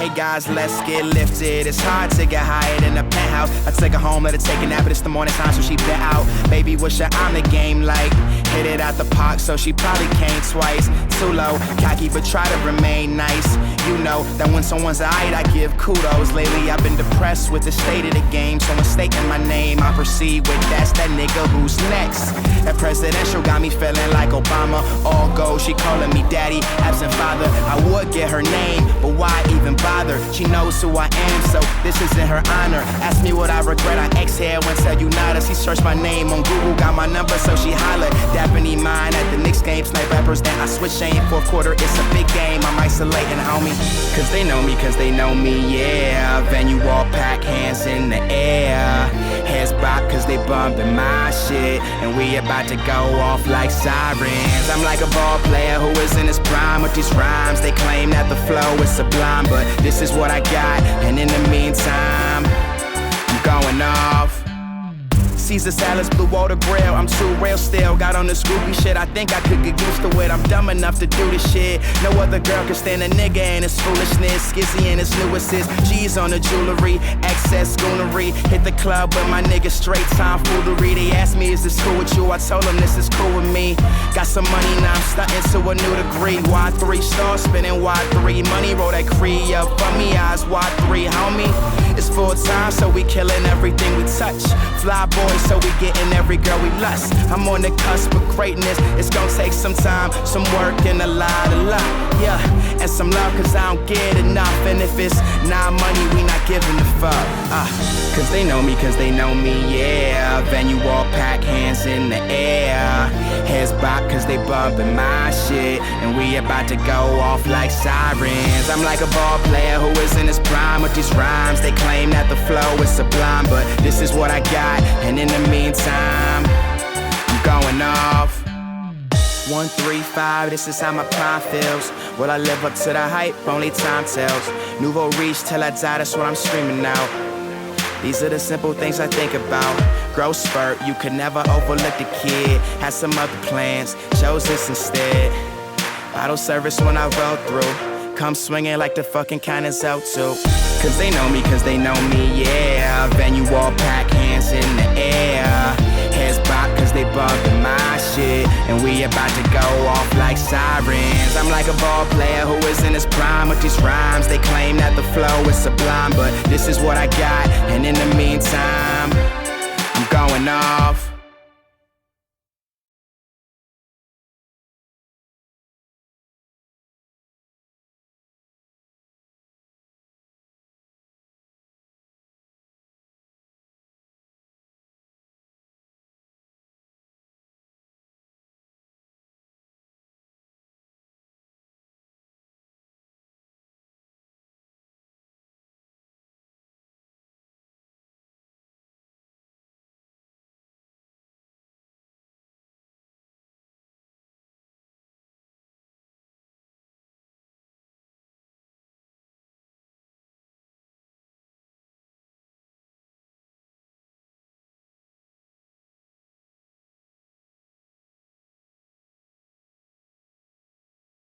Hey guys, let's get lifted. It's hard to get higher than a penthouse. I take her home, let her take a nap, but it's the morning time, so she bet out. Baby, what's your on the game like? Hit it out the park, so she probably came twice. Too low, cocky, but try to remain nice. You know that when someone's alright, I give kudos. Lately, I've been depressed with the state of the game. So mistaking my name, I proceed with that's that nigga who's next. That presidential got me feeling like Obama. All gold, she calling me daddy, absent father. I would get her name, but why even bother? She knows who I am, so this is in her honor. Ask me what I regret, I exhale when tell you nada. She searched my name on Google, got my number, so she hollered. Dapping mine at the Knicks game, snipe rappers, then I switch aim. Fourth quarter, it's a big game, I'm isolating, homie. Cause they know me, yeah. Venue all pack, hands in the air. Heads back cause they bumping my shit. And we about to go off like sirens. I'm like a ball player who is in his prime with these rhymes. They claim that the flow is sublime, but this is what I got. And in the meantime, I'm going off. Caesar salads, blue water grill, I'm too real still. Got on the Scooby shit, I think I could get used to it. I'm dumb enough to do this shit. No other girl can stand a nigga and his foolishness. Skizzy and his new assist, G's on the jewelry, excess schoonery. Hit the club with my niggas, straight time foolery. They asked me, is this cool with you? I told them this is cool with me. Got some money, now I'm stunting to a new degree. Y3 star spinning Y3, money roll that Cree up for me, eyes Y3, homie. It's full time, so we killing everything we touch. Fly boys, so we getting every girl we lust. I'm on the cusp of greatness. It's gonna take some time, some work, and a lot of luck. Yeah, and some love, cause I don't get enough. And if it's not money, we not giving a fuck. Cause they know me, yeah. Venue all pack, hands in the air. Heads back cause they bumping my shit. And we about to go off like sirens. I'm like a ball player who is in his prime with these rhymes. They claim that the flow is sublime, but this is what I got. And in the meantime, I'm going off. 135, this is how my prime feels. Will I live up to the hype? Only time tells. Nouveau reach till I die, that's what I'm screaming out. These are the simple things I think about. Growth spurt, you could never overlook the kid. Had some other plans, chose this instead. Bottle service when I roll through. Come swinging like the fucking kind of too. Cause they know me, yeah. Venue all pack, hands in the air. Heads back cause they bumping my shit. And we about to go off like sirens. I'm like a ball player who is in his prime with these rhymes. They claim that the flow is sublime, but this is what I got. And in the meantime, I'm going off.